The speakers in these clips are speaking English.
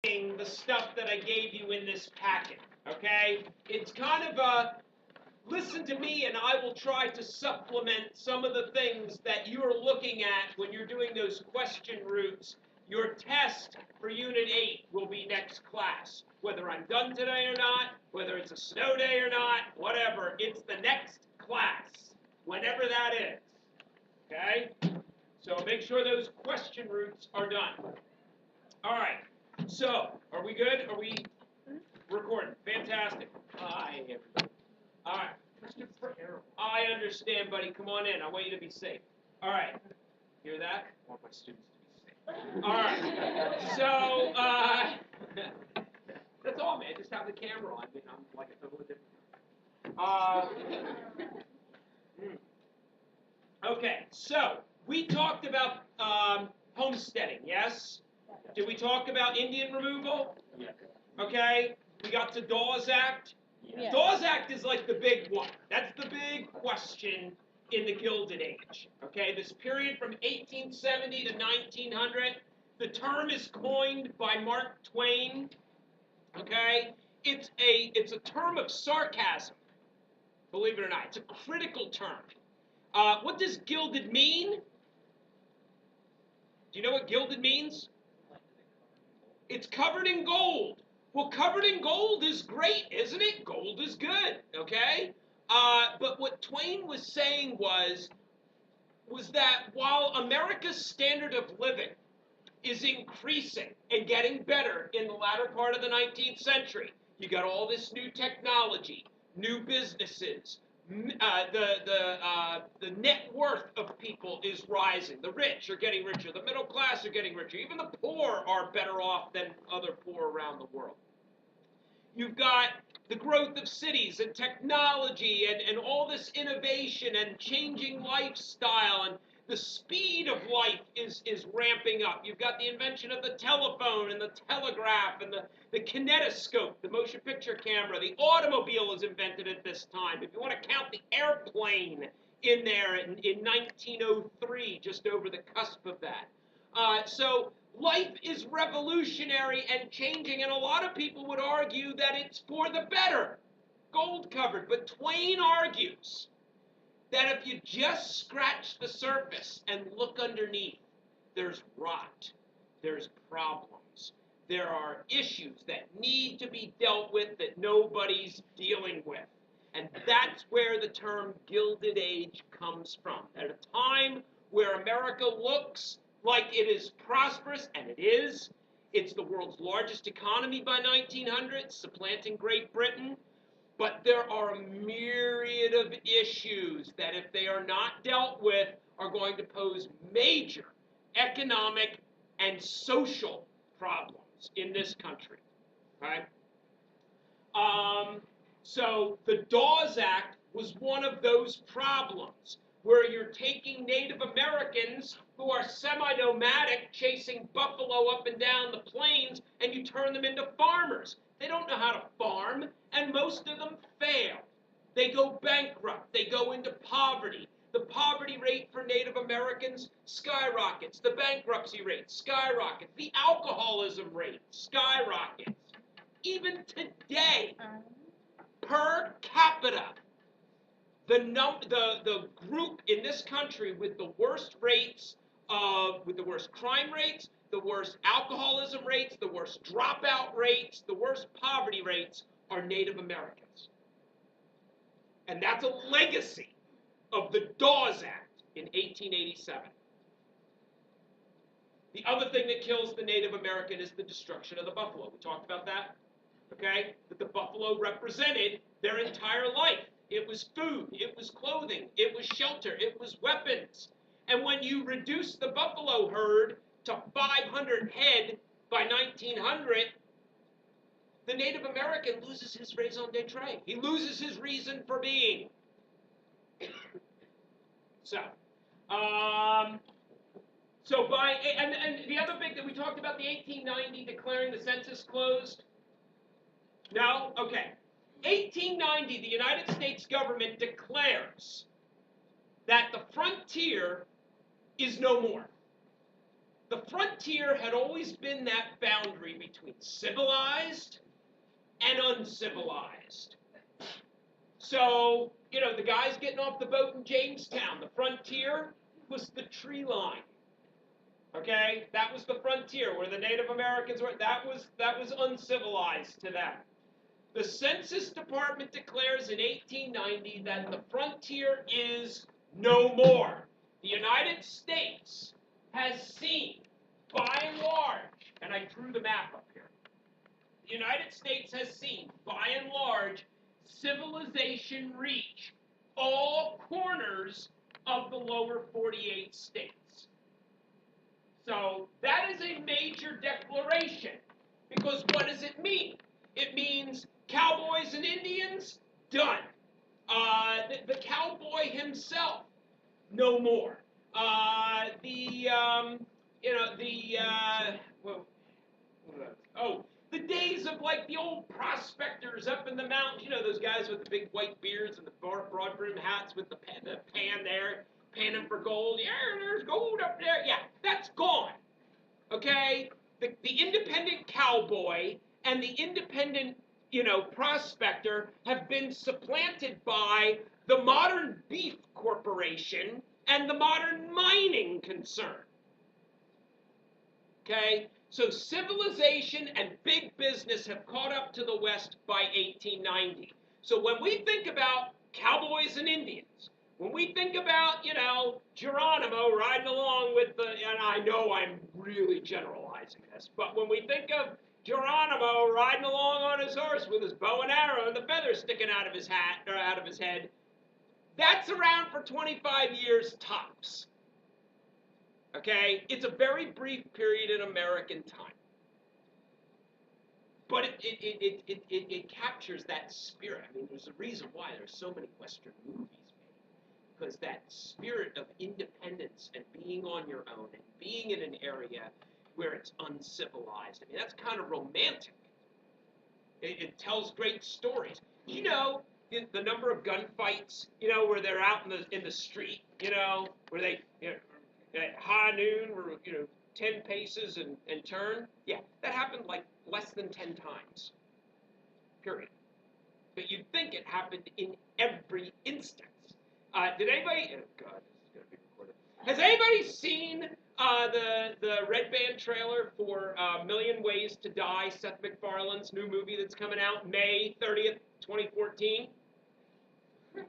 the stuff that I gave you in this packet, okay? It's kind of a, listen to me and I will try to supplement some of the things that you're looking at when you're doing those question routes. Your test for Unit 8 will be next class. Whether I'm done today or not, whether it's a snow day or not, whatever, it's the next class, whenever that is, okay? So make sure those question routes are done. All right, so are we good? Are we recording? Fantastic. Hi, everybody. All right. I understand, buddy. Come on in. I want you to be safe. All right. Hear that? I want my students to be safe. All right. So, that's all, man. Just have the camera on. I mean, I'm like a totally different. Okay. So, we talked about homesteading, yes? Did we talk about Indian removal? Yeah. Okay. We got to Dawes Act. Yeah. Dawes Act is like the big one. That's the big question in the Gilded Age. Okay, this period from 1870 to 1900. The term is coined by Mark Twain. Okay, it's a term of sarcasm. Believe it or not, it's a critical term. What does gilded mean? Do you know what gilded means? It's covered in gold. Well, covered in gold is great, isn't it? Gold is good, okay? But what Twain was saying was that while America's standard of living is increasing and getting better in the latter part of the 19th century, you got all this new technology, new businesses, the net worth of people is rising. The rich are getting richer. The middle class are getting richer. Even the poor are better off than other poor around the world. You've got the growth of cities and technology and all this innovation and changing lifestyle, and the speed of life is ramping up. You've got the invention of the telephone and the telegraph and the kinetoscope, the motion picture camera. The automobile is invented at this time. If you want to count the airplane in there in 1903, just over the cusp of that. So life is revolutionary and changing, and a lot of people would argue that it's for the better, gold covered. But Twain argues that if you just scratch the surface and look underneath, there's rot, there's problems, there are issues that need to be dealt with that nobody's dealing with. And that's where the term Gilded Age comes from. At a time where America looks like it is prosperous, and it is. It's the world's largest economy by 1900, supplanting Great Britain. But there are a myriad of issues that, if they are not dealt with, are going to pose major economic and social problems in this country. Right? So the Dawes Act was one of those problems, where you're taking Native Americans who are semi-nomadic, chasing buffalo up and down the plains, and you turn them into farmers. They don't know how to farm, and most of them fail. They go bankrupt. They go into poverty. The poverty rate for Native Americans skyrockets. The bankruptcy rate skyrockets. The alcoholism rate skyrockets. Even today, per capita, the group in this country with the worst rates with the worst crime rates, the worst alcoholism rates, the worst dropout rates, the worst poverty rates are Native Americans. And that's a legacy of the Dawes Act in 1887. The other thing that kills the Native American is the destruction of the buffalo. We talked about that, okay? That the buffalo represented their entire life. It was food, it was clothing, it was shelter, it was weapons. And when you reduce the buffalo herd to 500 head by 1900, the Native American loses his raison d'etre. He loses his reason for being. So the other big that we talked about, the 1890 declaring the census closed. No? Okay. 1890, the United States government declares that the frontier is no more. The frontier had always been that boundary between civilized and uncivilized. So, the guys getting off the boat in Jamestown, the frontier was the tree line. Okay? That was the frontier where the Native Americans were. That was uncivilized to them. The Census Department declares in 1890 that the frontier is no more. The United States has seen, by and large, and I drew the map up here, the United States has seen, by and large, civilization reach all corners of the lower 48 states. So that is a major declaration, because what does it mean? It means cowboys and Indians, done. The cowboy himself, no more. The days of like the old prospectors up in the mountains, those guys with the big white beards and the broad brim hats with the pan there, panning for gold. Yeah, there's gold up there. Yeah, that's gone. Okay? The independent cowboy and the independent, prospector have been supplanted by the modern beef corporation and the modern mining concern. Okay? So civilization and big business have caught up to the West by 1890. So when we think about cowboys and Indians, when we think about, Geronimo riding along with and I know I'm really generalizing this, but when we think of Geronimo riding along on his horse with his bow and arrow and the feathers sticking out of his hat or out of his head, that's around for 25 years tops. Okay? It's a very brief period in American time. But it captures that spirit. I mean, there's a reason why there's so many Western movies made. Because that spirit of independence and being on your own and being in an area where it's uncivilized. I mean, that's kind of romantic. It tells great stories. The number of gunfights, where they're out in the street, where they, at high noon, were, 10 paces and turn. Yeah, that happened like less than 10 times. Period. But you'd think it happened in every instance. Did anybody? Oh God, this is going to be recorded. Has anybody seen the Red Band trailer for Million Ways to Die, Seth MacFarlane's new movie that's coming out May 30th, 2014?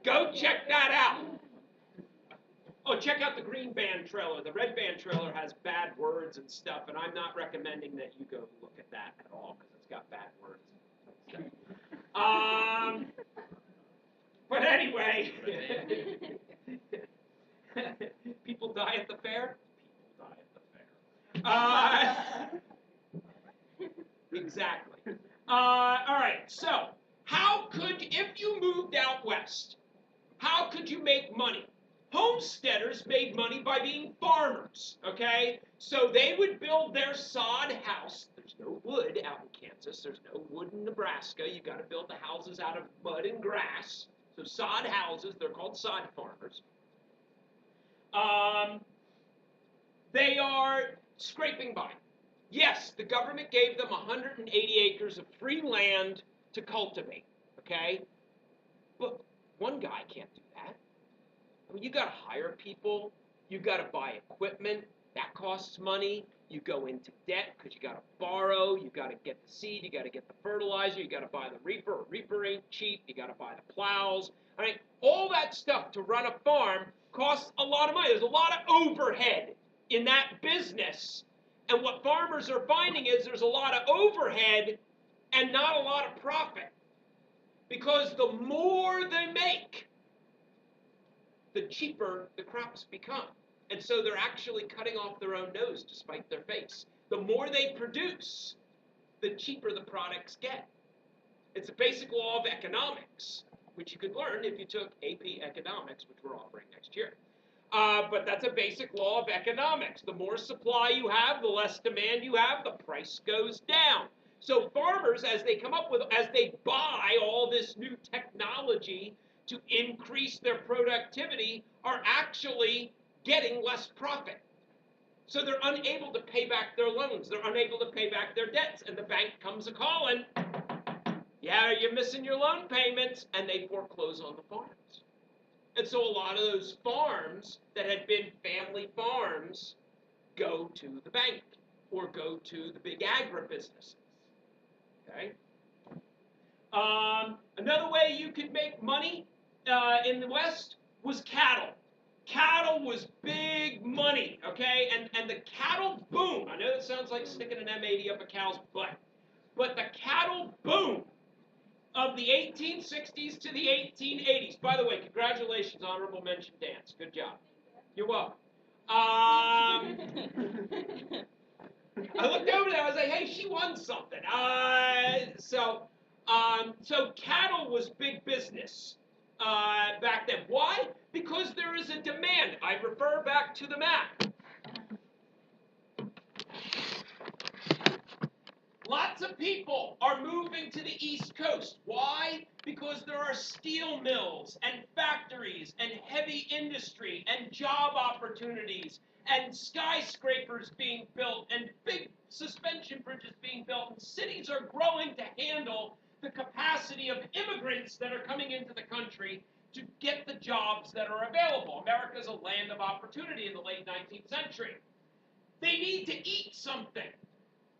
Go check that out. Oh, check out the Green Band trailer. The Red Band trailer has bad words and stuff, and I'm not recommending that you go look at that at all because it's got bad words. But anyway, people die at the fair. People die at the fair. Exactly. All right. So, if you moved out west, how could you make money? Homesteaders made money by being farmers, okay? So they would build their sod house. There's no wood out in Kansas. There's no wood in Nebraska. You've got to build the houses out of mud and grass. So sod houses, they're called sod farmers. They are scraping by. Yes, the government gave them 180 acres of free land to cultivate, okay? But one guy can't do that. I mean, you got to hire people. You got to buy equipment. That costs money. You go into debt because you got to borrow. You got to get the seed. You got to get the fertilizer. You got to buy the reaper. A reaper ain't cheap. You got to buy the plows. I mean, all that stuff to run a farm costs a lot of money. There's a lot of overhead in that business. And what farmers are finding is there's a lot of overhead and not a lot of profit. Because the more they make, the cheaper the crops become. And so they're actually cutting off their own nose to spite their face. The more they produce, the cheaper the products get. It's a basic law of economics, which you could learn if you took AP Economics, which we're offering next year. But that's a basic law of economics. The more supply you have, the less demand you have, the price goes down. So farmers, as they buy all this new technology to increase their productivity, are actually getting less profit. So they're unable to pay back their loans. They're unable to pay back their debts. And the bank comes a-calling, yeah, you're missing your loan payments, and they foreclose on the farms. And so a lot of those farms that had been family farms go to the bank or go to the big agribusinesses. Okay? Another way you could make money in the West was cattle. Cattle was big money, okay? And the cattle boom, I know that sounds like sticking an M80 up a cow's butt, but the cattle boom of the 1860s to the 1880s. By the way, congratulations, honorable mention dance. Good job. You're welcome. I looked over there. I was like, hey, she won something. So cattle was big business back then. Why? Because there is a demand. I refer back to the map. Lots of people are moving to the East Coast. Why? Because there are steel mills and factories and heavy industry and job opportunities and skyscrapers being built and big suspension bridges being built, and cities are growing to handle the capacity of immigrants that are coming into the country to get the jobs that are available. America is a land of opportunity in the late 19th century. They need to eat something.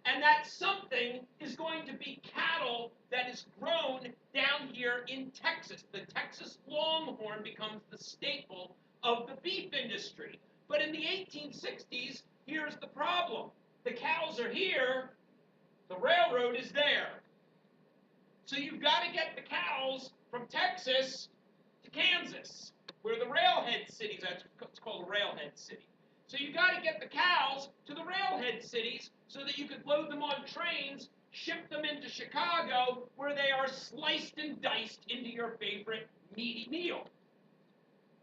And that something is going to be cattle that is grown down here in Texas. The Texas Longhorn becomes the staple of the beef industry. But in the 1860s, here's the problem. The cows are here, the railroad is there. So you've got to get the cows from Texas to Kansas, where the railhead cities, that's what's called a railhead city. So you got to get the cows to the railhead cities so that you could load them on trains, ship them into Chicago, where they are sliced and diced into your favorite meaty meal.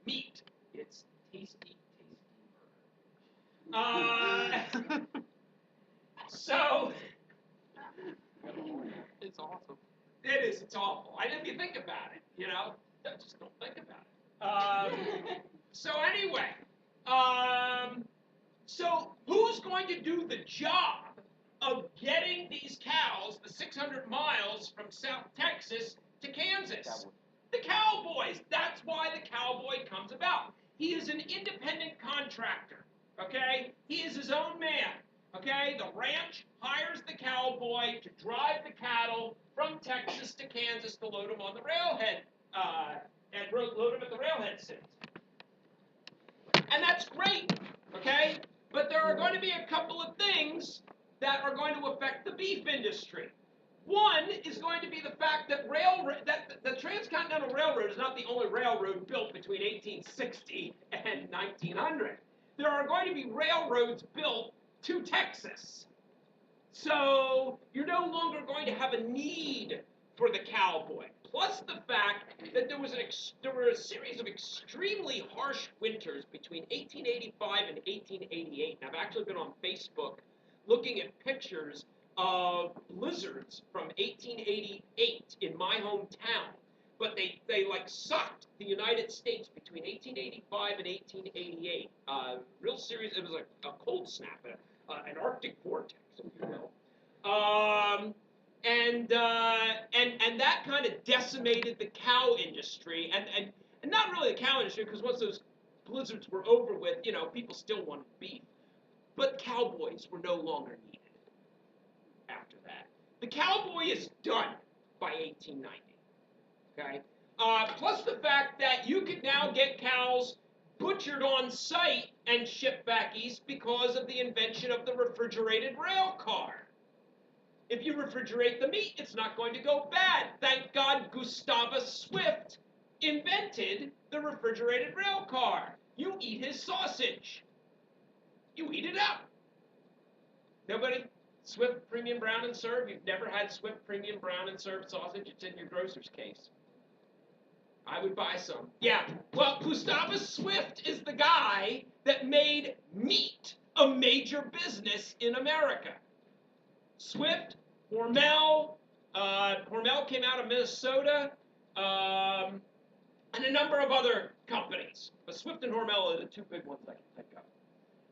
Meat. It's tasty, tasty. So it's awesome. It is. It's awful. I didn't even think about it. You know, just don't think about it. So anyway. So who's going to do the job of getting these cows the 600 miles from South Texas to Kansas? The cowboys. That's why the cowboy comes about. He is an independent contractor, okay? He is his own man, okay? The ranch hires the cowboy to drive the cattle from Texas to Kansas to load them on the railhead, and load them at the railhead cities. And that's great, okay? But there are going to be a couple of things that are going to affect the beef industry. One is going to be the fact that the Transcontinental Railroad is not the only railroad built between 1860 and 1900. There are going to be railroads built to Texas. So you're no longer going to have a need for the cowboy. Plus the fact that there were a series of extremely harsh winters between 1885 and 1888. And I've actually been on Facebook looking at pictures of blizzards from 1888 in my hometown. But they like sucked the United States between 1885 and 1888. Real serious. It was like a cold snap, an Arctic vortex, if you will. And that kind of decimated the cow industry, and not really the cow industry, because once those blizzards were over with, you know, people still wanted beef. But cowboys were no longer needed after that. The cowboy is done by 1890, okay? Plus the fact that you could now get cows butchered on site and shipped back east because of the invention of the refrigerated rail car. If you refrigerate the meat, it's not going to go bad. Thank God Gustavus Swift invented the refrigerated rail car. You eat his sausage. You eat it up. Nobody? Swift Premium Brown and Serve? You've never had Swift Premium Brown and Serve sausage? It's in your grocer's case. I would buy some. Yeah. Well, Gustavus Swift is the guy that made meat a major business in America. Swift, Hormel came out of Minnesota, and a number of other companies. But Swift and Hormel are the two big ones I can think of.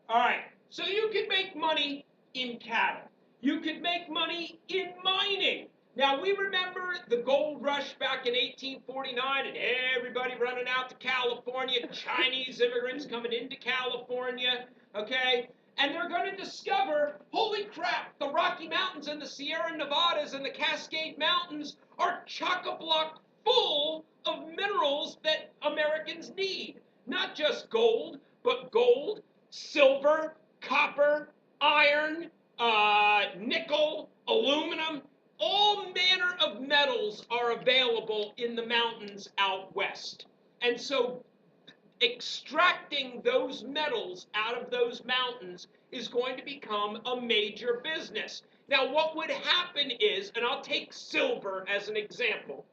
All right, So you can make money in cattle. You could make money in mining. Now, we remember the gold rush back in 1849 and everybody running out to California, Chinese immigrants coming into California, okay? And they're going to discover, holy crap, the Rocky Mountains and the Sierra Nevadas and the Cascade Mountains are chock-a-block full of minerals that Americans need. Not just gold, but gold, silver, copper, iron, nickel, aluminum. All manner of metals are available in the mountains out west. And so extracting those metals out of those mountains is going to become a major business. Now, what would happen is, and I'll take silver as an example,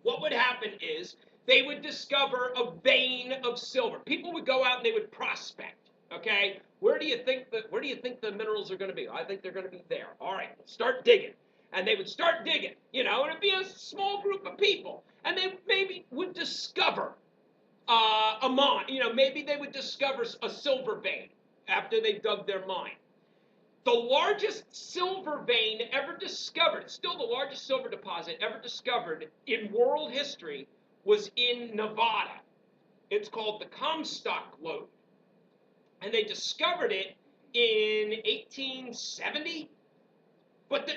what would happen is they would discover a vein of silver. People would go out and they would prospect. Okay, where do you think the minerals are going to be? I think they're going to be there. All right, start digging. And they would start digging, and it'd be a small group of people, and they maybe would discover a mine. Maybe they would discover a silver vein after they dug their mine. The largest silver vein ever discovered, still the largest silver deposit ever discovered in world history, was in Nevada. It's called the Comstock Lode. And they discovered it in 1870. But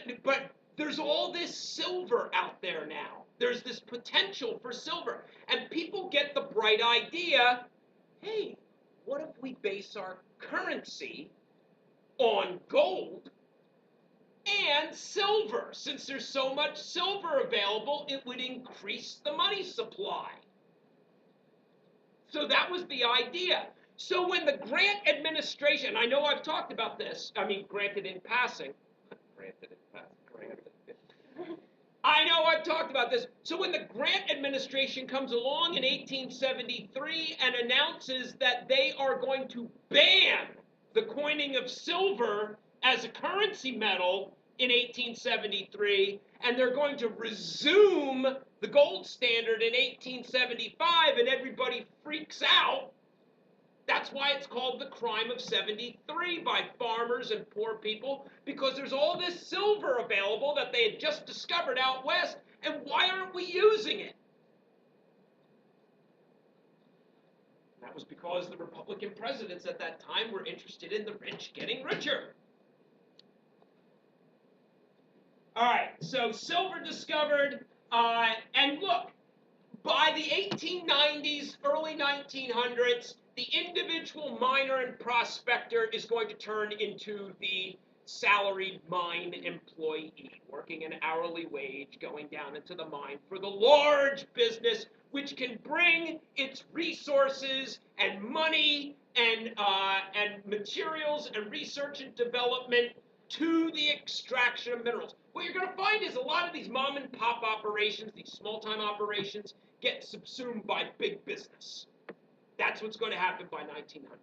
there's all this silver out there now. There's this potential for silver. And people get the bright idea, hey, what if we base our currency on gold and silver? Since there's so much silver available, it would increase the money supply. So that was the idea. So when the Grant administration, I know I've talked about this, granted in passing, I know I've talked about this. So when the Grant administration comes along in 1873 and announces that they are going to ban the coining of silver as a currency metal in 1873, and they're going to resume the gold standard in 1875, and everybody freaks out, that's why it's called the crime of 73 by farmers and poor people, because there's all this silver available that they had just discovered out west, and why aren't we using it? That was because the Republican presidents at that time were interested in the rich getting richer. All right, so silver discovered, and look, by the 1890s, early 1900s, the individual miner and prospector is going to turn into the salaried mine employee, working an hourly wage, going down into the mine for the large business, which can bring its resources and money and materials and research and development to the extraction of minerals. What you're going to find is a lot of these mom and pop operations, these small-time operations, get subsumed by big business. That's what's going to happen by 1900.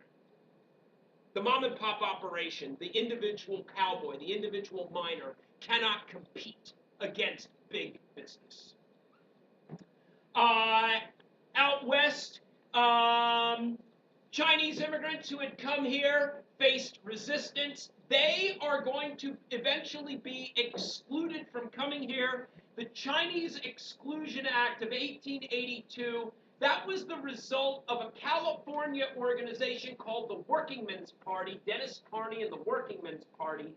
The mom and pop operation, the individual cowboy, the individual miner, cannot compete against big business. Out west, Chinese immigrants who had come here faced resistance. They are going to eventually be excluded from coming here. The Chinese Exclusion Act of 1882, that was the result of a California organization called the Workingmen's Party, Dennis Carney and the Workingmen's Party.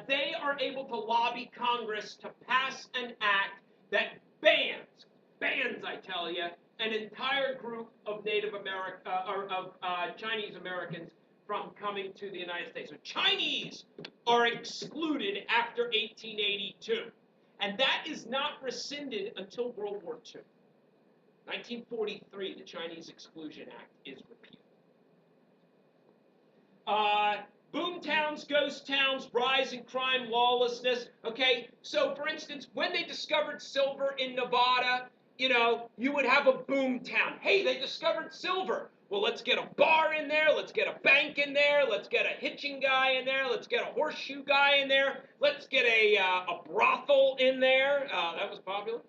They are able to lobby Congress to pass an act that bans, I tell you, an entire group of Native American, Chinese Americans from coming to the United States. So Chinese are excluded after 1882. And that is not rescinded until World War II. 1943, the Chinese Exclusion Act is repealed. Boom towns, ghost towns, rise in crime, lawlessness. Okay, so for instance, when they discovered silver in Nevada, you would have a boom town. Hey, they discovered silver. Well, let's get a bar in there. Let's get a bank in there. Let's get a hitching guy in there. Let's get a horseshoe guy in there. Let's get a brothel in there. That was popular.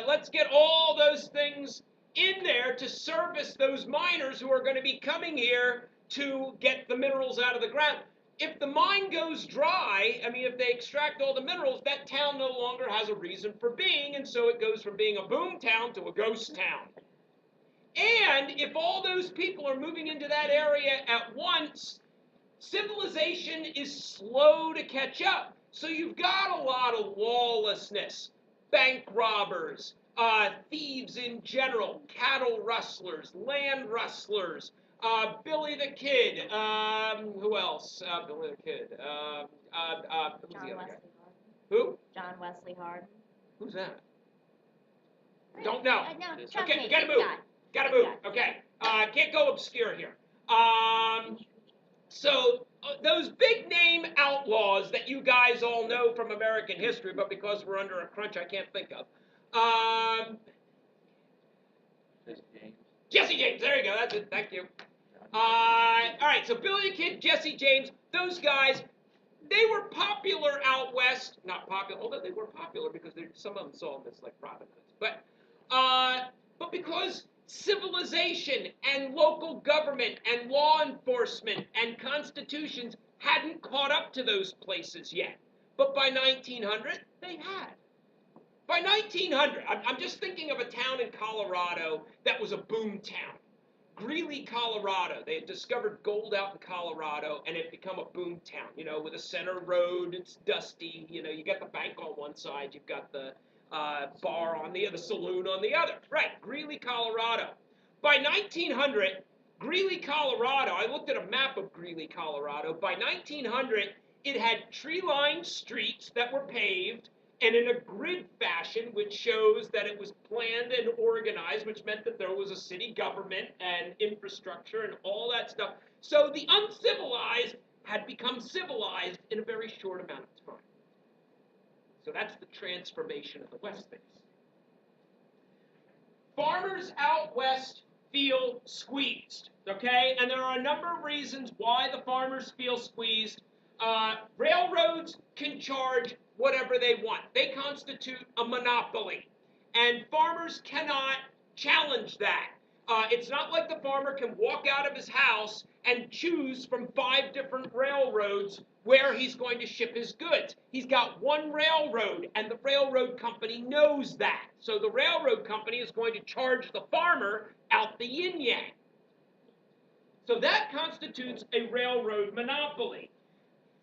Let's get all those things in there to service those miners who are going to be coming here to get the minerals out of the ground. If the mine goes dry, I mean, if they extract all the minerals, that town no longer has a reason for being, and so it goes from being a boom town to a ghost town. And if all those people are moving into that area at once, civilization is slow to catch up. So you've got a lot of lawlessness, bank robbers, thieves in general, cattle rustlers, land rustlers, Billy the Kid, who else? Billy the Kid. Who's John the other Wesley guy? Hardin. Who? John Wesley Hardin. Who's that? Don't know. No, Okay, gotta move. Gotta move. Okay. Can't go obscure here. So those big name outlaws that you guys all know from American history, but because we're under a crunch, I can't think of. Jesse James. There you go. That's it. Thank you. All right. So Billy the Kid, Jesse James, those guys, they were popular out west. Not popular, although they were popular because some of them saw them as like Robin Hoods. But because civilization and local government and law enforcement and constitutions hadn't caught up to those places yet. But by 1900, they had. By 1900, I'm just thinking of a town in Colorado that was a boom town. Greeley, Colorado. They had discovered gold out in Colorado, and it had become a boom town, with a center road. It's dusty. You got the bank on one side. You've got the bar on the saloon on the other. Right, Greeley, Colorado. By 1900, Greeley, Colorado, I looked at a map of Greeley, Colorado. By 1900, it had tree-lined streets that were paved, and in a grid fashion, which shows that it was planned and organized, which meant that there was a city government and infrastructure and all that stuff. So the uncivilized had become civilized in a very short amount of time. So that's the transformation of the West face. Farmers out west feel squeezed, okay? And there are a number of reasons why the farmers feel squeezed. Railroads can charge whatever they want. They constitute a monopoly, and farmers cannot challenge that. It's not like the farmer can walk out of his house and choose from 5 different railroads where he's going to ship his goods. He's got one railroad, and the railroad company knows that. So the railroad company is going to charge the farmer out the yin-yang. So that constitutes a railroad monopoly.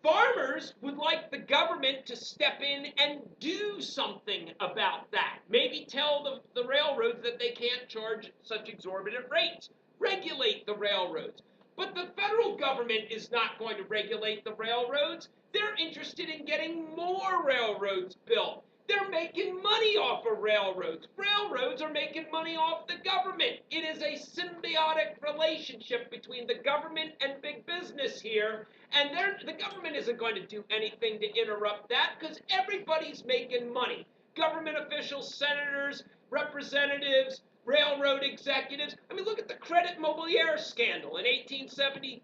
Farmers would like the government to step in and do something about that. Maybe tell the railroads that they can't charge such exorbitant rates. Regulate the railroads. But the federal government is not going to regulate the railroads. They're interested in getting more railroads built. They're making money off of railroads. Railroads are making money off the government. It is a symbiotic relationship between the government and big business here. And the government isn't going to do anything to interrupt that because everybody's making money. Government officials, senators, representatives, railroad executives. I mean, look at the Credit Mobilier scandal in 1870.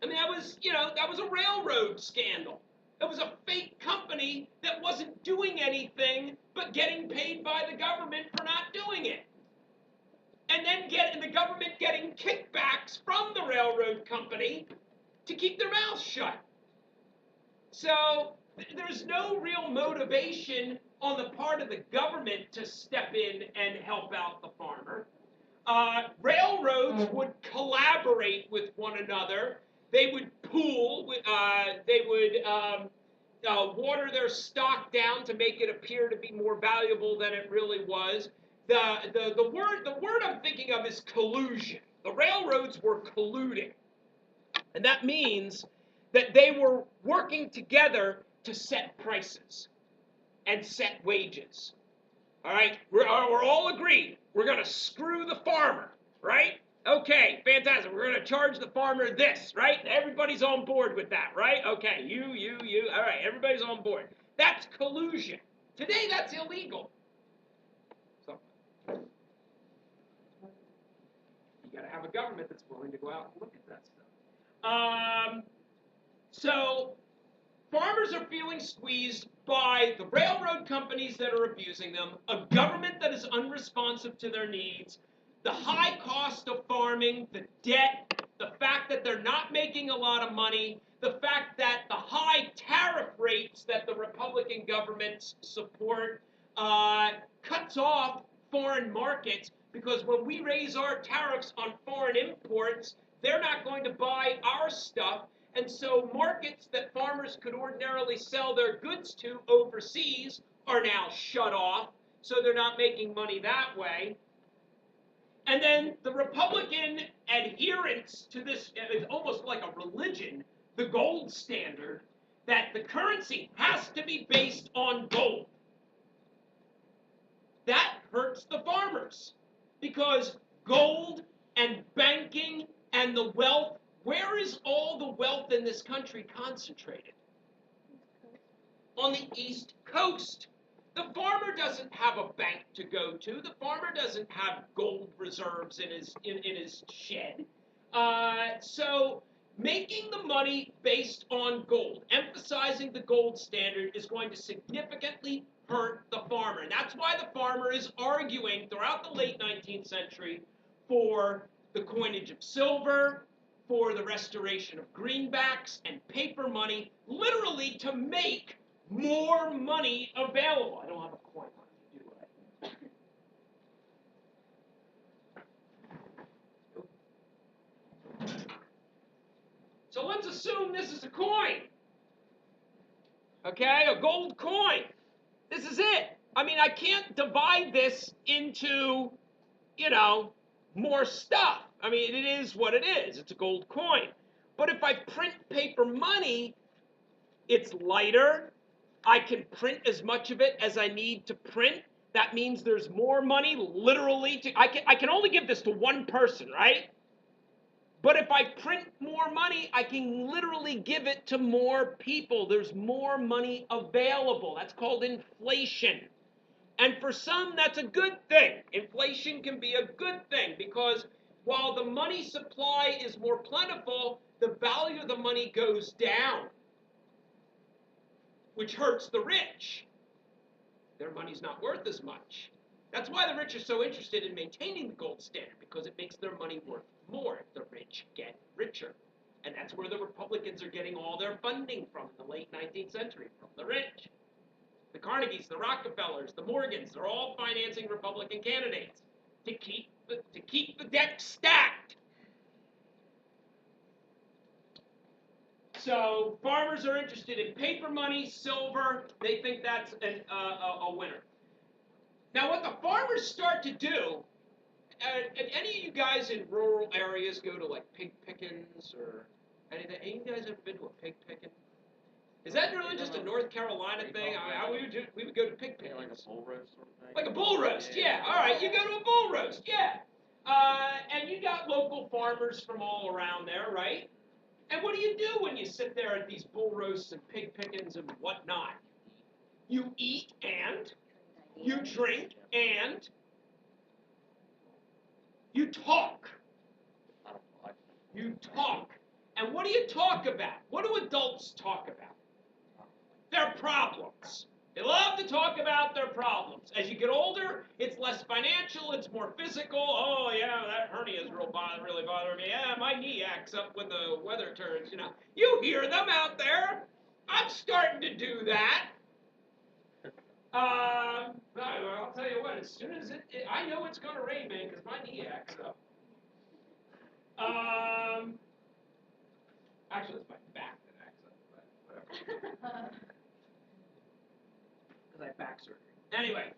I mean, that was a railroad scandal. It was a fake company that wasn't doing anything but getting paid by the government for not doing it. And then the government getting kickbacks from the railroad company to keep their mouths shut. So there's no real motivation on the part of the government to step in and help out the farmer. Railroads would collaborate with one another. They would pool. They would water their stock down to make it appear to be more valuable than it really was. The word I'm thinking of is collusion. The railroads were colluding, and that means that they were working together to set prices and set wages. All right, we're all agreed. We're going to screw the farmer, right? Okay, fantastic. We're going to charge the farmer this, right? Everybody's on board with that, right? Okay, you. All right, everybody's on board. That's collusion. Today, that's illegal. So, you got to have a government that's willing to go out and look at that stuff. So, farmers are feeling squeezed by the railroad companies that are abusing them, a government that is unresponsive to their needs, the high cost of farming, the debt, the fact that they're not making a lot of money, the fact that the high tariff rates that the Republican governments support cuts off foreign markets, because when we raise our tariffs on foreign imports, they're not going to buy our stuff. And so markets that farmers could ordinarily sell their goods to overseas are now shut off, so they're not making money that way. And then the Republican adherence to this is almost like a religion, the gold standard, that the currency has to be based on gold. That hurts the farmers, because gold and banking and the wealth, where is all the wealth in this country concentrated? On the East Coast. The farmer doesn't have a bank to go to. The farmer doesn't have gold reserves in his shed. So making the money based on gold, emphasizing the gold standard, is going to significantly hurt the farmer. And that's why the farmer is arguing throughout the late 19th century for the coinage of silver, for the restoration of greenbacks and paper money, literally to make more money available. I don't have a coin. How do you do it? So let's assume this is a coin. Okay, a gold coin. This is it. I mean, I can't divide this into, more stuff. I mean, it is what it is. It's a gold coin. But if I print paper money, it's lighter. I can print as much of it as I need to print. That means there's more money literally I can only give this to one person, right? But if I print more money, I can literally give it to more people. There's more money available. That's called inflation. And for some, that's a good thing. Inflation can be a good thing, because while the money supply is more plentiful, the value of the money goes down, which hurts the rich. Their money's not worth as much. That's why the rich are so interested in maintaining the gold standard, because it makes their money worth more if the rich get richer. And that's where the Republicans are getting all their funding from in the late 19th century, from the rich. The Carnegies, the Rockefellers, the Morgans, they're all financing Republican candidates to keep the deck stacked. So farmers are interested in paper money, silver. They think that's a winner. Now, what the farmers start to do, any of you guys in rural areas go to like pig pickens or anything? Any of you guys ever been to a pig picking? Is that really just a North Carolina thing? We would go to pig pickings. Like a bull roast sort of thing? Like a bull roast, yeah. All right, you go to a bull roast, yeah. And you got local farmers from all around there, right? And what do you do when you sit there at these bull roasts and pig pickings and whatnot? You eat and you drink and you talk. You talk. And what do you talk about? What do adults talk about? Their problems. They love to talk about their problems. As you get older, it's less financial, it's more physical. Oh, yeah, that hernia is really bothering me. Yeah, my knee acts up when the weather turns, You hear them out there. I'm starting to do that. I'll tell you what, as soon as I know it's going to rain, man, because my knee acts up. Actually, it's my back that acts up, but whatever. Because I have back surgery. Anyway,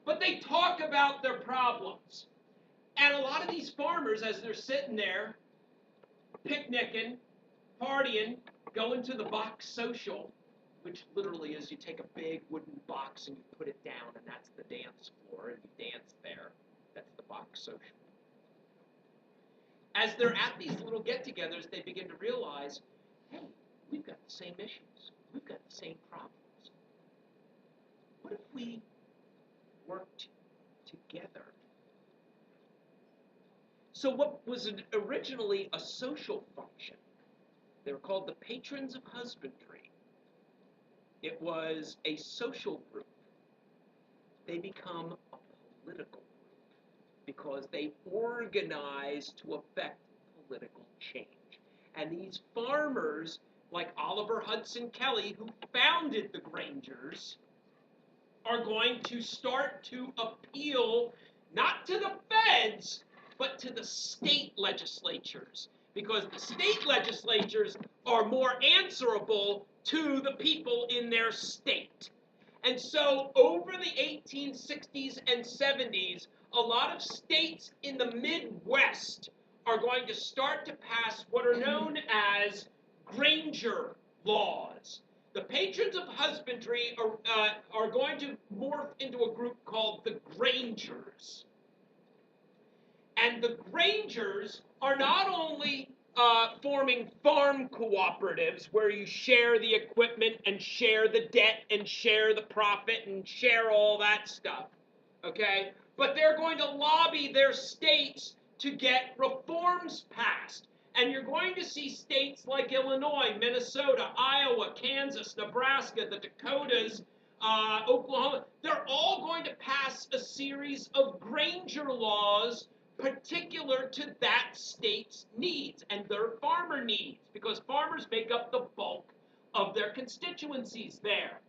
but they talk about their problems. And a lot of these farmers, as they're sitting there, picnicking, partying, going to the box social, which literally is you take a big wooden box and you put it down, and that's the dance floor, and you dance there. That's the box social. As they're at these little get-togethers, they begin to realize, hey, we've got the same issues. We've got the same problems. What if we worked together? So what was originally a social function, they were called the patrons of husbandry. It was a social group. They become a political group because they organize to affect political change. And these farmers, like Oliver Hudson Kelley, who founded the Grangers, are going to start to appeal not to the feds, but to the state legislatures, because the state legislatures are more answerable to the people in their state. And so over the 1860s and 70s, a lot of states in the Midwest are going to start to pass what are known as Granger laws. The patrons of husbandry are going to morph into a group called the Grangers. And the Grangers are not only forming farm cooperatives where you share the equipment and share the debt and share the profit and share all that stuff, okay? But they're going to lobby their states to get reforms passed. And you're going to see states like Illinois, Minnesota, Iowa, Kansas, Nebraska, the Dakotas, Oklahoma, they're all going to pass a series of Granger laws particular to that state's needs and their farmer needs, because farmers make up the bulk of their constituencies there.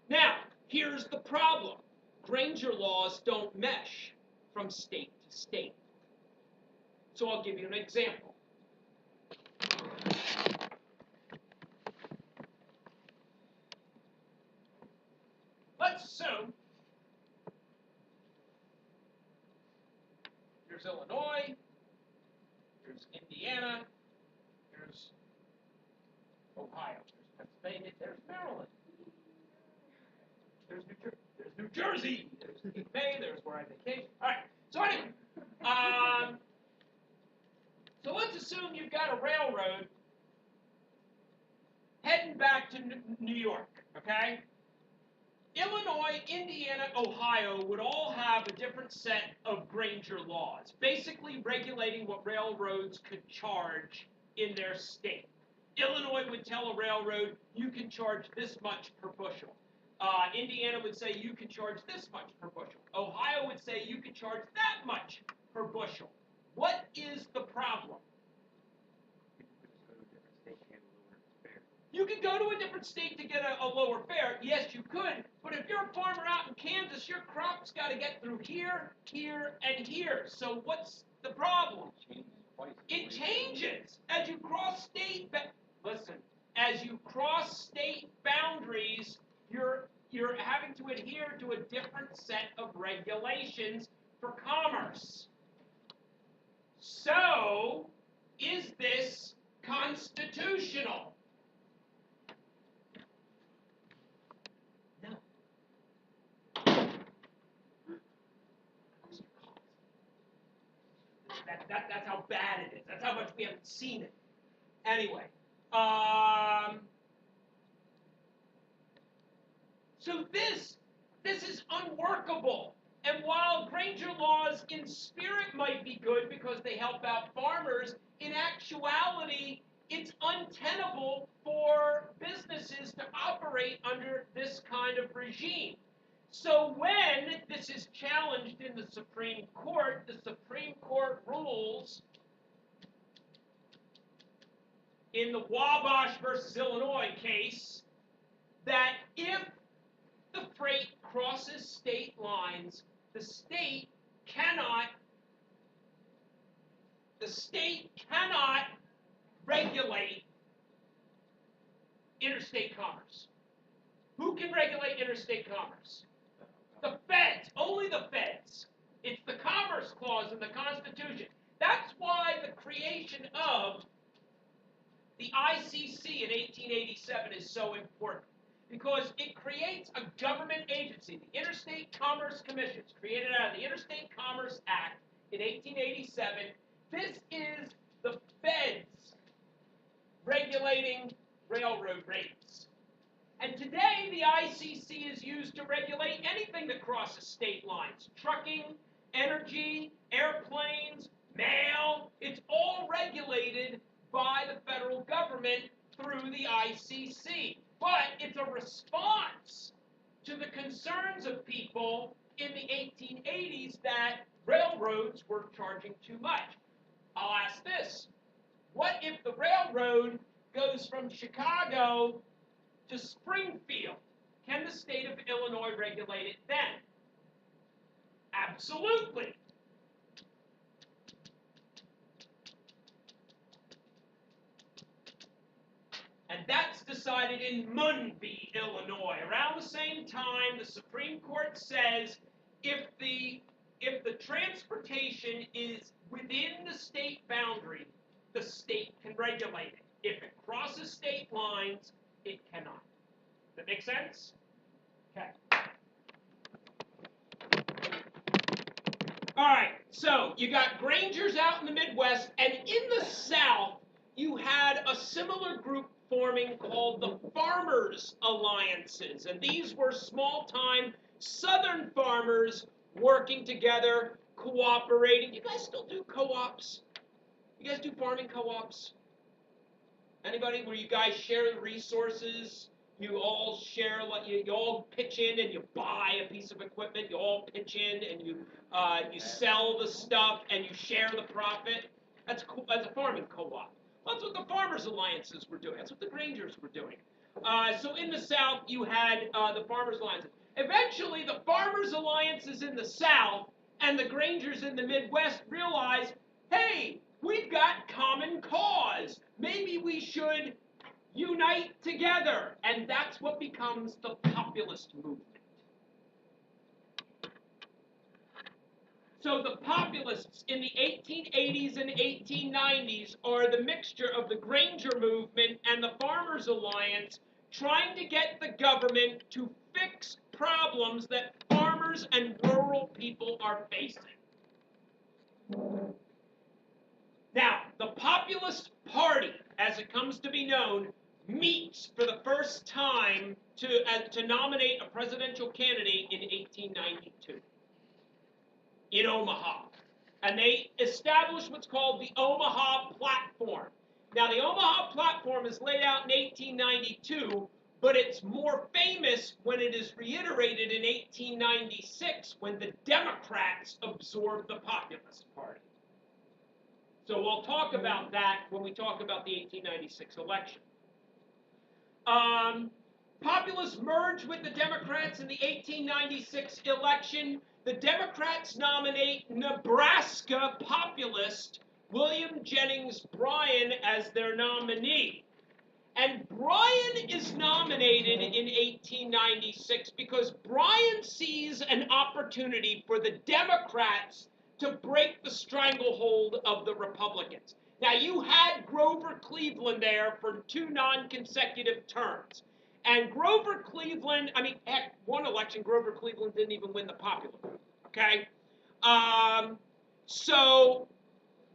Now, here's the problem. Granger laws don't mesh from state to state. So I'll give you an example. Let's assume here's Illinois, here's Indiana, here's Ohio, there's Pennsylvania, there's Maryland, there's New Jersey, there's Maine, there's where I vacation. All right, so anyway, so let's assume you've got a railroad heading back to New York, okay? Illinois, Indiana, Ohio would all have a different set of Granger laws, basically regulating what railroads could charge in their state. Illinois would tell a railroad, you can charge this much per bushel. Indiana would say, you can charge this much per bushel. Ohio would say, you can charge that much per bushel. What is the problem? You could go to a different state to get a lower fare. Yes, you could. But if you're a farmer out in Kansas, your crop's got to get through here, here, and here. So what's the problem? It changes as you cross state. Listen, as you cross state boundaries, you're having to adhere to a different set of regulations for commerce. So, is this constitutional? That's how bad it is. That's how much we haven't seen it. Anyway, so this is unworkable. And while Granger laws in spirit might be good because they help out farmers, in actuality, it's untenable for businesses to operate under this kind of regime. So when this is challenged in the Supreme Court rules in the Wabash versus Illinois case that if the freight crosses state lines, the state cannot regulate interstate commerce. Who can regulate interstate commerce? The feds, only the feds. It's the Commerce Clause in the Constitution. That's why the creation of the ICC in 1887 is so important, because it creates a government agency. The Interstate Commerce Commission is created out of the Interstate Commerce Act in 1887. This is the feds regulating railroad rates. And today, the ICC is used to regulate anything that crosses state lines. Trucking, energy, airplanes, mail. It's all regulated by the federal government through the ICC. But it's a response to the concerns of people in the 1880s that railroads were charging too much. I'll ask this. What if the railroad goes from Chicago to Springfield? Can the state of Illinois regulate it then? Absolutely. And that's decided in Munby, Illinois. Around the same time, the Supreme Court says if the transportation is within the state boundary, the state can regulate it. If it crosses state lines, it cannot. Does that make sense? Okay. All right, so you got Grangers out in the Midwest, and in the South, you had a similar group forming called the Farmers Alliances, and these were small-time Southern farmers working together, cooperating. You guys still do co-ops? You guys do farming co-ops? Anybody where you guys share resources? You all share, you all pitch in and you buy a piece of equipment. You all pitch in and you sell the stuff and you share the profit. That's cool. That's a farming co-op. That's what the Farmers Alliances were doing. That's what the Grangers were doing. So in the South, you had the Farmers Alliances. Eventually, the Farmers Alliances in the South and the Grangers in the Midwest realized, hey, we've got common cause. Maybe we should unite together. And that's what becomes the populist movement. So the populists in the 1880s and 1890s are the mixture of the Granger movement and the Farmers Alliance trying to get the government to fix problems that farmers and rural people are facing. Now, the Populist Party, as it comes to be known, meets for the first time to nominate a presidential candidate in 1892 in Omaha. And they established what's called the Omaha Platform. Now, the Omaha Platform is laid out in 1892, but it's more famous when it is reiterated in 1896 when the Democrats absorbed the Populist Party. So we'll talk about that when we talk about the 1896 election. Populists merged with the Democrats in the 1896 election. The Democrats nominate Nebraska populist William Jennings Bryan as their nominee. And Bryan is nominated in 1896 because Bryan sees an opportunity for the Democrats to break the stranglehold of the Republicans. Now, you had Grover Cleveland there for 2 non-consecutive terms. And Grover Cleveland, I mean, heck, one election, Grover Cleveland didn't even win the popular vote, okay? So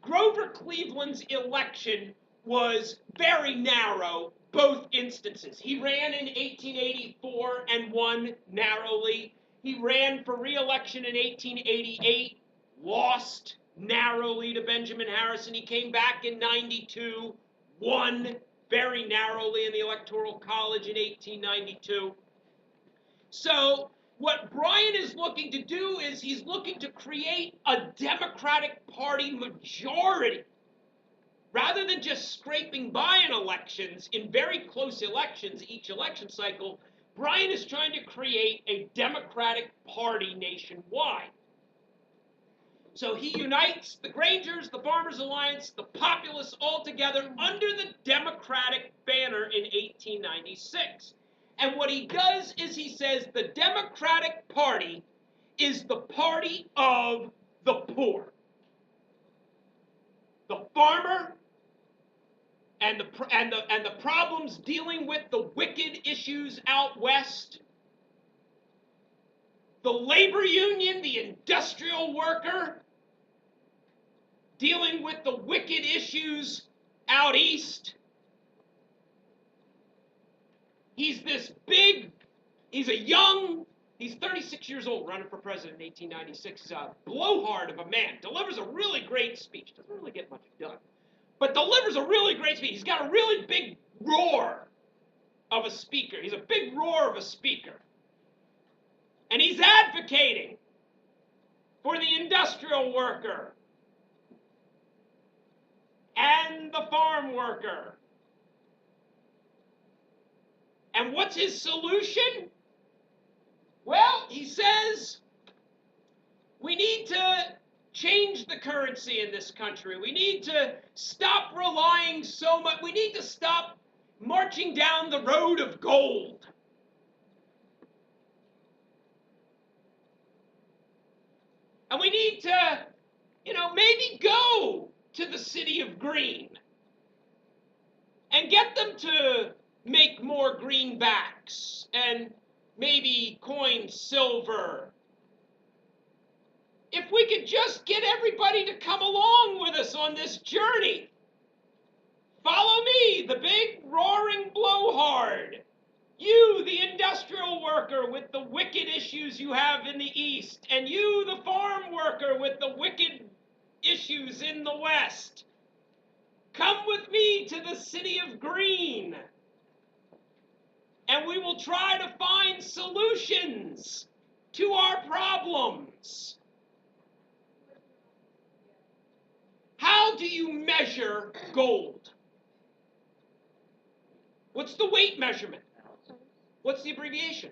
Grover Cleveland's election was very narrow, both instances. He ran in 1884 and won narrowly. He ran for re-election in 1888, lost narrowly to Benjamin Harrison. He came back in 92, won very narrowly in the Electoral College in 1892. So what Bryan is looking to do is he's looking to create a Democratic Party majority. Rather than just scraping by in elections, in very close elections, each election cycle, Bryan is trying to create a Democratic Party nationwide. So he unites the Grangers, the Farmers Alliance, the Populists all together under the Democratic banner in 1896. And what he does is he says the Democratic Party is the party of the poor. The farmer and the problems dealing with the wicked issues out west. The labor union, the industrial worker, dealing with the wicked issues out east. He's this big, he's 36 years old, running for president in 1896. He's a blowhard of a man, delivers a really great speech. Doesn't really get much done, but delivers a really great speech. He's got a really big roar of a speaker. He's a big roar of a speaker. And he's advocating for the industrial worker and the farm worker. And what's his solution? Well, he says we need to change the currency in this country. We need to stop relying so much. We need to stop marching down the road of gold. And we need to, maybe go to the city of green and get them to make more greenbacks and maybe coin silver. If we could just get everybody to come along with us on this journey. Follow me, the big roaring blowhard. You, the industrial worker with the wicked issues you have in the East, and you, the farm worker with the wicked issues in the West. Come with me to the city of green, and we will try to find solutions to our problems. How do you measure gold? What's the weight measurement? What's the abbreviation?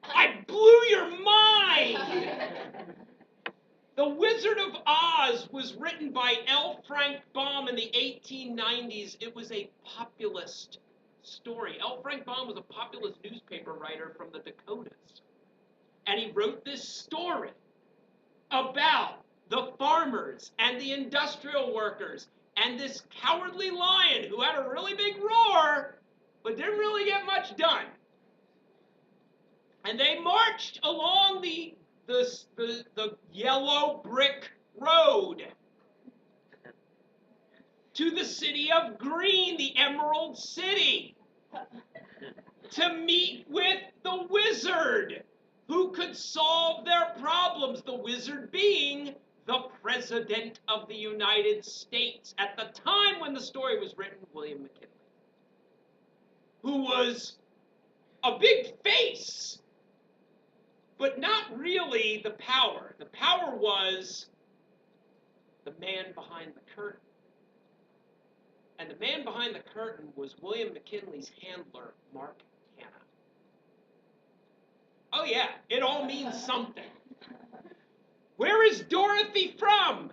I blew your mind! The Wizard of Oz was written by L. Frank Baum in the 1890s. It was a populist story. L. Frank Baum was a populist newspaper writer from the Dakotas. And he wrote this story about the farmers and the industrial workers and this cowardly lion who had a really big roar, but didn't really get much done. And they marched along the yellow brick road to the city of green, the Emerald City, to meet with the wizard who could solve their problems, the wizard being the President of the United States. At the time when the story was written, William McKinley, who was a big face, but not really the power. The power was the man behind the curtain. And the man behind the curtain was William McKinley's handler, Mark Hanna. Oh yeah, it all means something. Where is Dorothy from?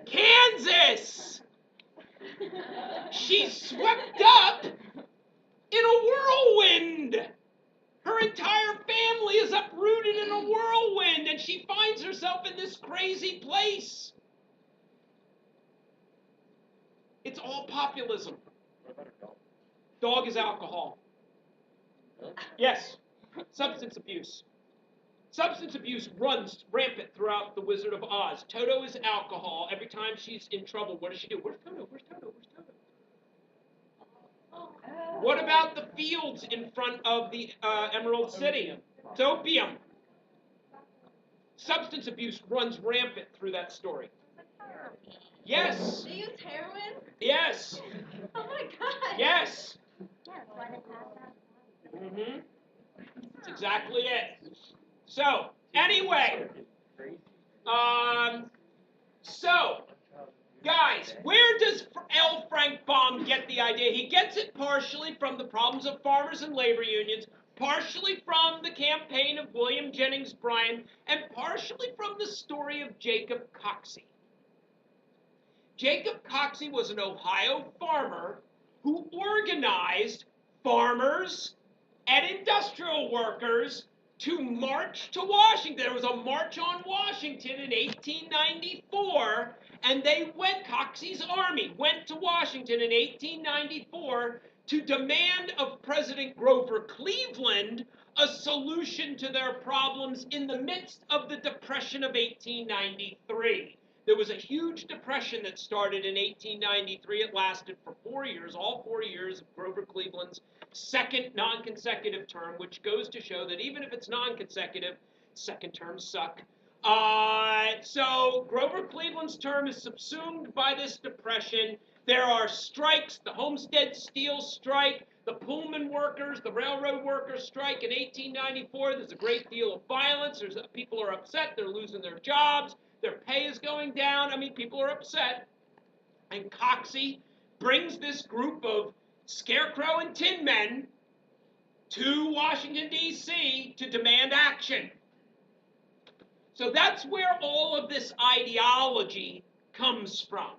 Kansas! She's swept up in a whirlwind. Her entire family is uprooted in a whirlwind, and she finds herself in this crazy place. It's all populism. What about a dog? Dog is alcohol. Yes. Substance abuse. Substance abuse runs rampant throughout the Wizard of Oz. Toto is alcohol. Every time she's in trouble, what does she do? Where's Toto? Where's Toto? Where's Toto? What about the fields in front of the Emerald City? It's opium. Substance abuse runs rampant through that story. Yes. They use heroin? Yes. Oh my god. Yes. Mm-hmm. That's exactly it. So, anyway, so, guys, where does L. Frank Baum get the idea? He gets it partially from the problems of farmers and labor unions, partially from the campaign of William Jennings Bryan, and partially from the story of Jacob Coxey. Jacob Coxey was an Ohio farmer who organized farmers and industrial workers to march to Washington. There was a march on Washington in 1894, and Coxey's army went to Washington in 1894 to demand of President Grover Cleveland a solution to their problems in the midst of the Depression of 1893. There was a huge depression that started in 1893. It lasted for 4 years, all 4 years of Grover Cleveland's second non-consecutive term, which goes to show that even if it's non-consecutive, second terms suck. So Grover Cleveland's term is subsumed by this depression. There are strikes, the Homestead Steel Strike, The Pullman workers, the railroad workers strike in 1894. There's a great deal of violence. People are upset. They're losing their jobs. Their pay is going down. I mean, people are upset. And Coxey brings this group of Scarecrow and Tin Men to Washington, D.C. to demand action. So that's where all of this ideology comes from.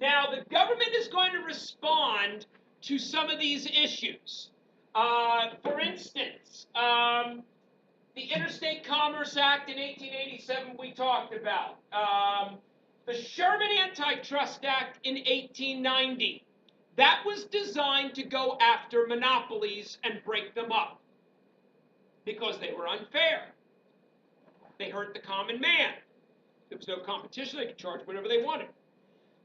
Now, the government is going to respond to some of these issues. For instance, the Interstate Commerce Act in 1887 we talked about. The Sherman Antitrust Act in 1890. That was designed to go after monopolies and break them up because they were unfair. They hurt the common man. There was no competition. They could charge whatever they wanted.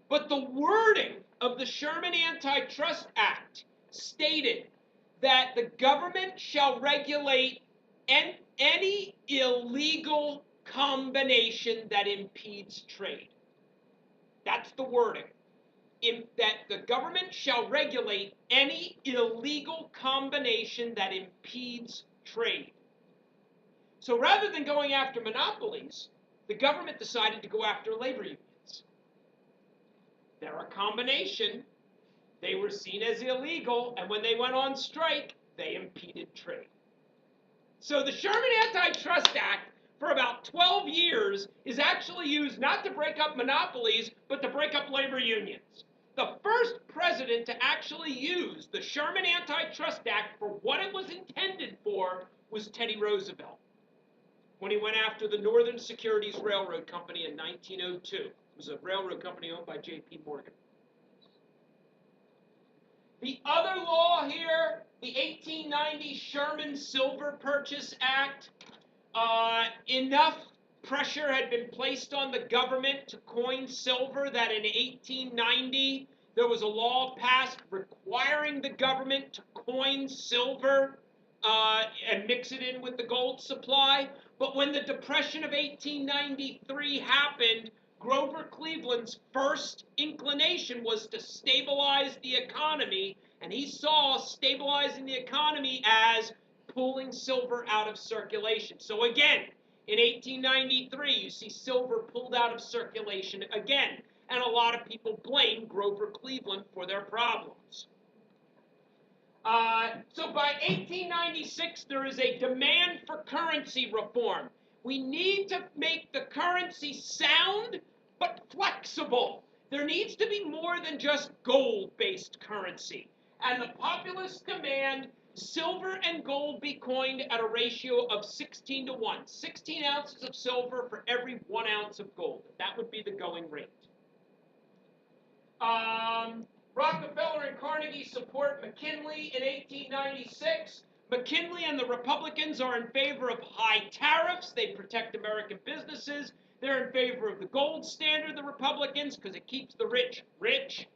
But the wording of the Sherman Antitrust Act stated that the government shall regulate any illegal combination that impedes trade. That's the wording. That the government shall regulate any illegal combination that impedes trade. So rather than going after monopolies, the government decided to go after labor unions. They're a combination. They were seen as illegal, and when they went on strike, they impeded trade. So the Sherman Antitrust Act, for about 12 years, is actually used not to break up monopolies, but to break up labor unions. The first president to actually use the Sherman Antitrust Act for what it was intended for was Teddy Roosevelt, when he went after the Northern Securities Railroad Company in 1902. It was a railroad company owned by J.P. Morgan. The other law here, the 1890 Sherman Silver Purchase Act, enough pressure had been placed on the government to coin silver that in 1890 there was a law passed requiring the government to coin silver and mix it in with the gold supply. But when the Depression of 1893 happened, Grover Cleveland's first inclination was to stabilize the economy, and he saw stabilizing the economy as pulling silver out of circulation. So again, in 1893, you see silver pulled out of circulation again, and a lot of people blame Grover Cleveland for their problems. So by 1896, there is a demand for currency reform. We need to make the currency sound but flexible. There needs to be more than just gold-based currency. And the populists demand silver and gold be coined at a ratio of 16 to 1. 16 ounces of silver for every 1 ounce of gold. That would be the going rate. Rockefeller and Carnegie support McKinley in 1896. McKinley and the Republicans are in favor of high tariffs. They protect American businesses. They're in favor of the gold standard, the Republicans, because it keeps the rich rich.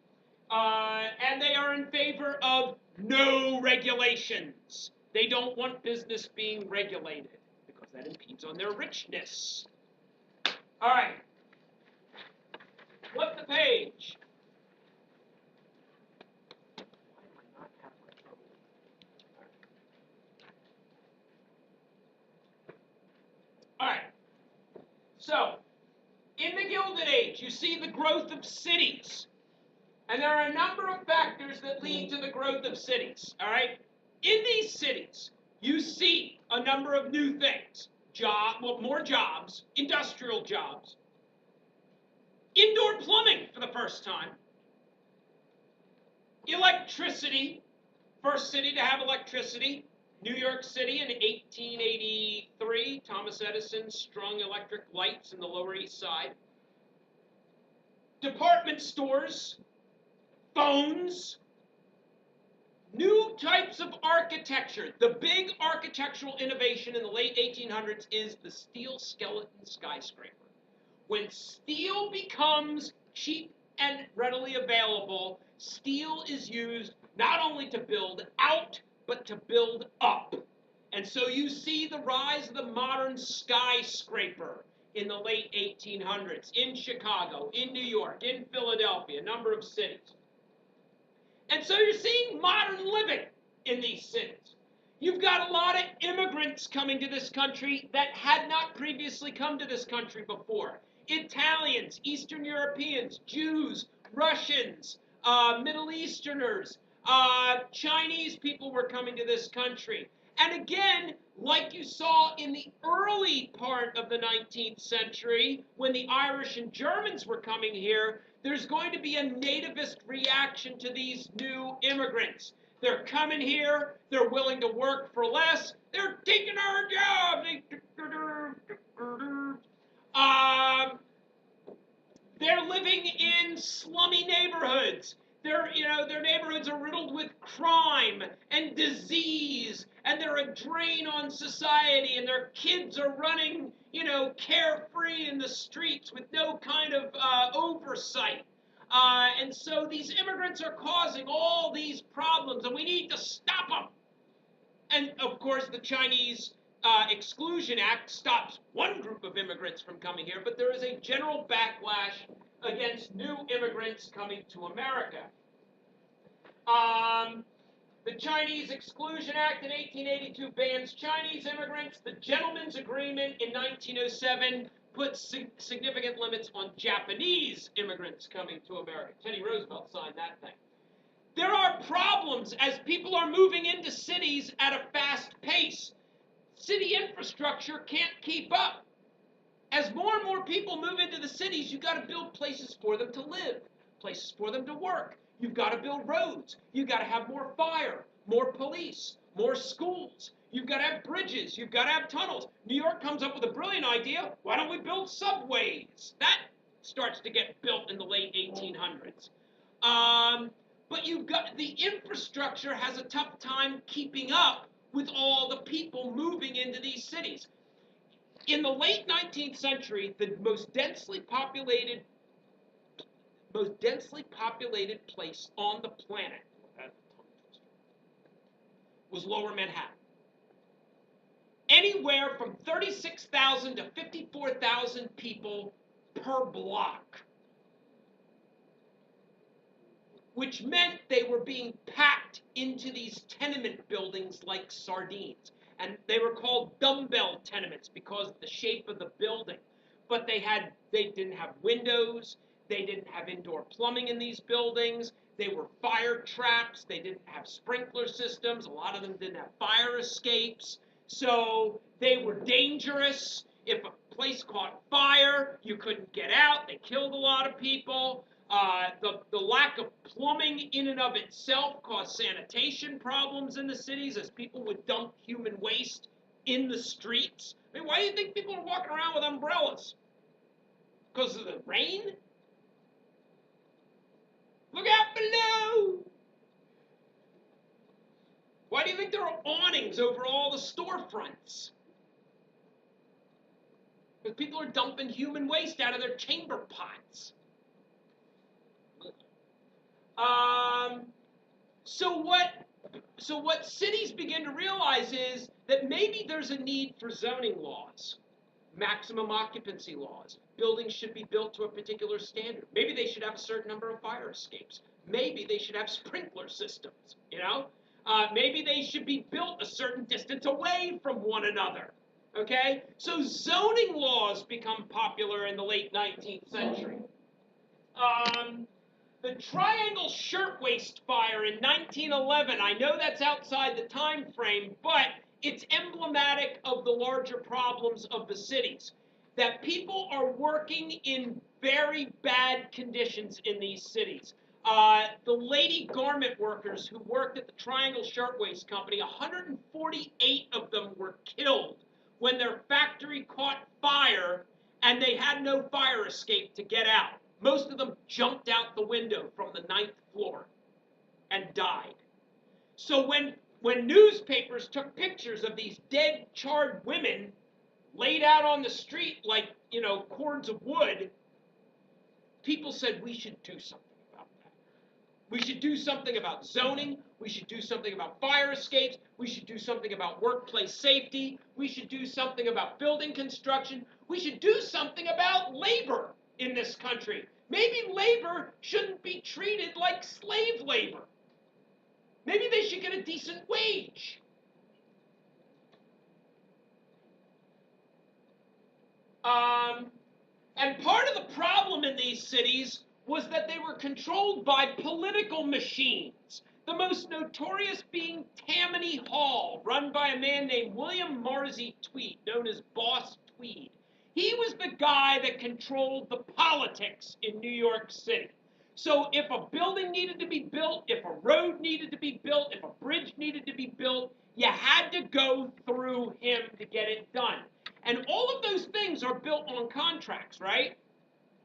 And they are in favor of no regulations. They don't want business being regulated because that impedes on their richness. All right. Flip the page. All right. So, in the Gilded Age, you see the growth of cities. And there are a number of factors that lead to the growth of cities, all right? In these cities, you see a number of new things. More jobs, industrial jobs, indoor plumbing for the first time, electricity, first city to have electricity, New York City in 1883, Thomas Edison strung electric lights in the Lower East Side. Department stores, phones, new types of architecture. The big architectural innovation in the late 1800s is the steel skeleton skyscraper. When steel becomes cheap and readily available, steel is used not only to build out, but to build up. And so you see the rise of the modern skyscraper in the late 1800s, in Chicago, in New York, in Philadelphia, a number of cities. And so you're seeing modern living in these cities. You've got a lot of immigrants coming to this country that had not previously come to this country before. Italians, Eastern Europeans, Jews, Russians, Middle Easterners, Chinese people were coming to this country. And again, like you saw in the early part of the 19th century, when the Irish and Germans were coming here, there's going to be a nativist reaction to these new immigrants. They're coming here, they're willing to work for less, they're taking our jobs. They're living in slummy neighborhoods. Their neighborhoods are riddled with crime and disease, and they're a drain on society, and their kids are running, carefree in the streets with no kind of oversight. And so these immigrants are causing all these problems, and we need to stop them. And of course, the Chinese Exclusion Act stops one group of immigrants from coming here, but there is a general backlash against new immigrants coming to America. The Chinese Exclusion Act in 1882 bans Chinese immigrants. The Gentleman's Agreement in 1907 puts significant limits on Japanese immigrants coming to America. Teddy Roosevelt signed that thing. There are problems as people are moving into cities at a fast pace. City infrastructure can't keep up. As more and more people move into the cities, you've got to build places for them to live, places for them to work. You've got to build roads. You've got to have more fire, more police, more schools. You've got to have bridges. You've got to have tunnels. New York comes up with a brilliant idea. Why don't we build subways? That starts to get built in the late 1800s. But you've got the infrastructure has a tough time keeping up with all the people moving into these cities. In the late 19th century, the most densely populated place on the planet was Lower Manhattan. Anywhere from 36,000 to 54,000 people per block, which meant they were being packed into these tenement buildings like sardines. And they were called dumbbell tenements because of the shape of the building. But they didn't have windows, they didn't have indoor plumbing in these buildings, they were fire traps, they didn't have sprinkler systems, a lot of them didn't have fire escapes, so they were dangerous. If a place caught fire, you couldn't get out, they killed a lot of people. The lack of plumbing in and of itself caused sanitation problems in the cities as people would dump human waste in the streets. I mean, why do you think people are walking around with umbrellas? Because of the rain? Look out below! Why do you think there are awnings over all the storefronts? Because people are dumping human waste out of their chamber pots. So what cities begin to realize is that maybe there's a need for zoning laws, maximum occupancy laws. Buildings should be built to a particular standard. Maybe they should have a certain number of fire escapes. Maybe they should have sprinkler systems, Maybe they should be built a certain distance away from one another, okay? So zoning laws become popular in the late 19th century. The Triangle Shirtwaist Fire in 1911, I know that's outside the time frame, but it's emblematic of the larger problems of the cities. That people are working in very bad conditions in these cities. The lady garment workers who worked at the Triangle Shirtwaist Company, 148 of them were killed when their factory caught fire and they had no fire escape to get out. Most of them jumped out the window from the 9th floor and died. So when newspapers took pictures of these dead, charred women laid out on the street like, cords of wood, people said we should do something about that. We should do something about zoning. We should do something about fire escapes. We should do something about workplace safety. We should do something about building construction. We should do something about labor in this country. Maybe labor shouldn't be treated like slave labor. Maybe they should get a decent wage. And part of the problem in these cities was that they were controlled by political machines. The most notorious being Tammany Hall, run by a man named William Marcy Tweed, known as Boss Tweed. He was the guy that controlled the politics in New York City. So if a building needed to be built, if a road needed to be built, if a bridge needed to be built, you had to go through him to get it done. And all of those things are built on contracts, right?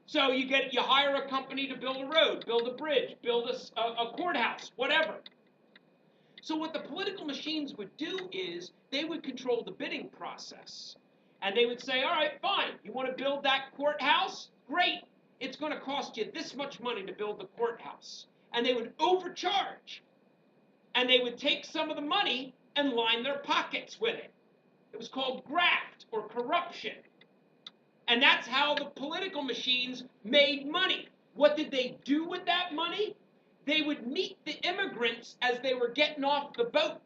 So you hire a company to build a road, build a bridge, build a courthouse, whatever. So what the political machines would do is they would control the bidding process. And they would say, all right, fine, you want to build that courthouse? Great, it's going to cost you this much money to build the courthouse. And they would overcharge. And they would take some of the money and line their pockets with it. It was called graft or corruption. And that's how the political machines made money. What did they do with that money? They would meet the immigrants as they were getting off the boat,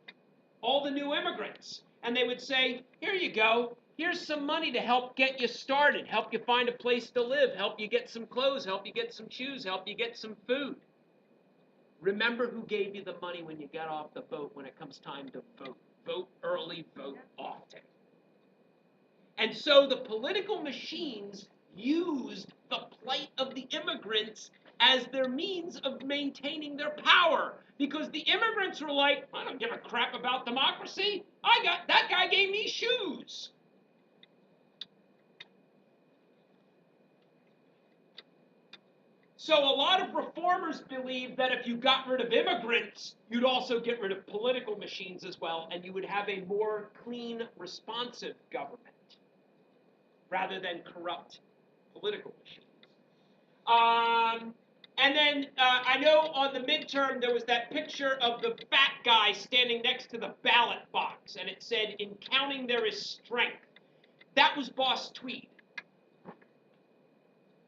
all the new immigrants. And they would say, here you go. Here's some money to help get you started, help you find a place to live, help you get some clothes, help you get some shoes, help you get some food. Remember who gave you the money when you got off the boat when it comes time to vote. Vote early, vote often. And so the political machines used the plight of the immigrants as their means of maintaining their power. Because the immigrants were like, I don't give a crap about democracy. That guy gave me shoes. So a lot of reformers believe that if you got rid of immigrants, you'd also get rid of political machines as well, and you would have a more clean, responsive government rather than corrupt political machines. And then I know on the midterm there was that picture of the fat guy standing next to the ballot box, and it said, "In counting there is strength." That was Boss Tweed.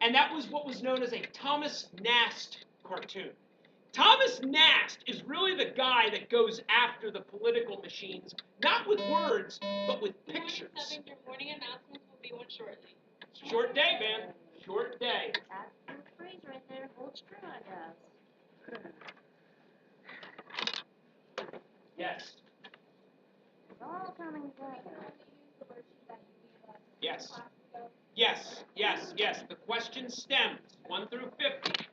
And that was what was known as a Thomas Nast cartoon. Thomas Nast is really the guy that goes after the political machines, not with words, but with pictures. Your morning announcements will be on shortly. Short day, man. Short day. That's the phrase right there. Hold true, I guess. Yes. It's all coming together. Yes. Yes, yes, yes. The question stems 1 through 50.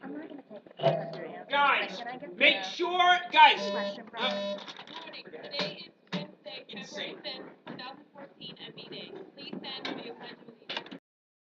I'm not going to take the answer. Guys, Can I get make the sure, guys. question from Good morning. Today is Wednesday, Insane. February 5th, 2014, MB Day.